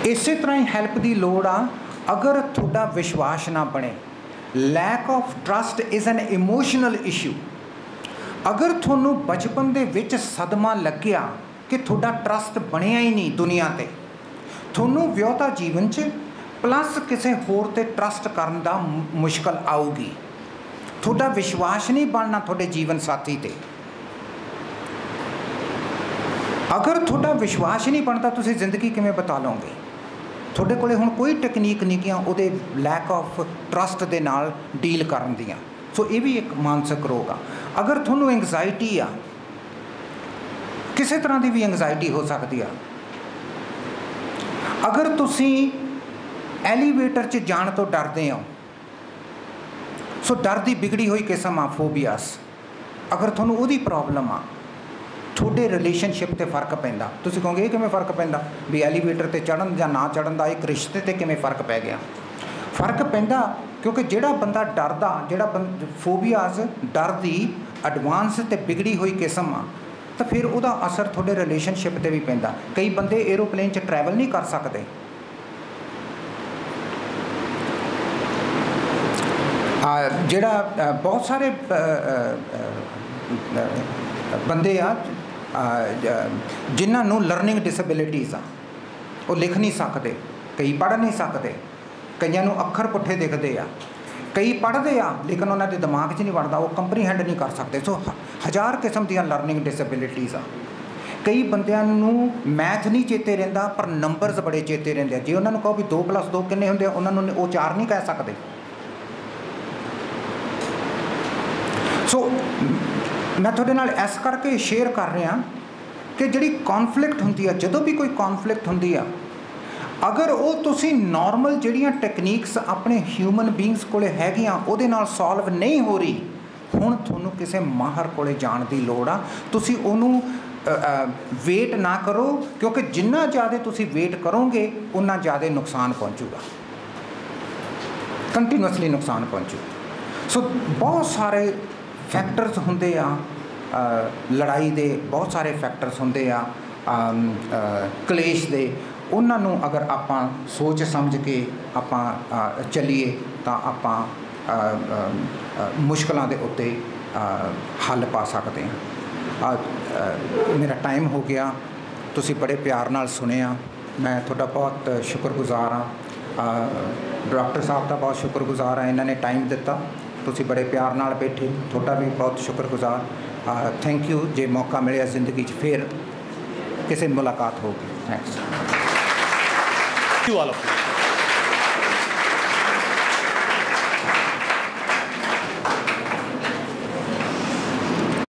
इस तरह ही हैल्प की लोड़ आ। अगर थोड़ा विश्वास ना बने, lack of trust is an emotional issue. अगर थोनों बचपन दे विच सदमा लग्या कि थोड़ा ट्रस्ट बनिया ही नहीं दुनिया ते, थोनों विआहता जीवन च प्लस किसी होर ते ट्रस्ट करन दा मुश्किल आऊगी। थोड़ा विश्वास नहीं बनना थोड़े जीवन साथी ते। अगर थोड़ा विश्वास नहीं बनता तुसी जिंदगी किवें बिता लोगे? थोड़े कोले हुण कोई टेक्नीक नहीं कि उहदे लैक ऑफ ट्रस्ट दे नाल डील करन दियां। सो ये भी एक मानसिक रोग आ। अगर थोनों एंगजाइटी आ, किसी तरह की भी एंगजाइटी हो सकती है। अगर तुसी एलीवेटर च जाण तो डरते हो, सो डर की बिगड़ी हुई किस्म आ फोबियास। अगर थोनों उहदी प्रॉब्लम आ, थोड़े रिलेशनशिप ते फर्क पैंदा। तुसी कहोगे ये किवें फर्क पैंदा भी एलीवेटर ते चढ़न या ना चढ़न का एक रिश्ते ते किवें फर्क पै गया? फर्क पैंदा क्योंकि जिहड़ा बंदा डरदा, जिहड़ा फोबियास डर की एडवांस ते बिगड़ी हुई किस्म आ, तो फिर उहदा असर थोड़े रिलेशनशिप ते भी पैंदा। कई बंदे एरोप्लेन च ट्रैवल नहीं कर सकते। जिहड़ा बहुत सारे बंदे आ जिन्होंने लर्निंग डिसेबिलिटीज़ आ, वो लिख नहीं सकते, कई पढ़ नहीं सकते, कईयां अखर पुट्ठे दिखते आ, कई पढ़ते आ लेकिन उन्होंने दिमाग च नहीं बढ़ता, वो कंप्रीहेंड नहीं कर सकते। सो हज़ार किस्म दी लर्निंग डिसेबिलिटीज़ आ। कई बंदियां मैथ नहीं चेते रहिंदा पर नंबरस बड़े चेते रहिंदे। जे उन्होंने कहो भी 2 + 2 किन्ने हुंदे, उन्होंने वो 4 नहीं कह सकते। सो मैं थोड़े नाल इस करके शेयर कर रहा कि जिहड़ी कॉन्फ्लिक्ट हुंदी है, जदों भी कोई कॉन्फ्लिक्ट हुंदी है, अगर वो तुसी नॉर्मल जिहड़ियां टेक्नीक्स अपने ह्यूमन बींग्स कोले हैगियां उहदे नाल सॉल्व नहीं हो रही, हुण तुहानूं किसी माहर कोले जाण दी लोड़ आ। तुसी उहनूं वेट ना करो क्योंकि जिन्ना ज़्यादा तुसी वेट करोगे उन्ना ज़्यादा नुकसान पहुँचूगा, कंटीन्यूअसली नुकसान पहुँचूगा। सो बहुत सारे फैक्टर्स होंदे आ, लड़ाई दे बहुत सारे फैक्टर्स होंदे आ, कलेश दे। उन्होंने अगर आपां सोच समझ के आपां चलीए तो आपां मुश्किलों के उत्ते हल पा सकते हैं। मेरा टाइम हो गया, तुसी बड़े प्यार नाल सुनिया, मैं थोड़ा बहुत शुक्रगुजार हाँ। डॉक्टर साहब का बहुत शुक्रगुजार हाँ, इन्होंने टाइम दिता, तुसी बड़े प्यार नाल बैठे, थोड़ा भी बहुत शुक्रगुजार। Thank you. जे मौका मिले जिंदगी फिर किसी मुलाकात होगी। थैंक्स। All of you.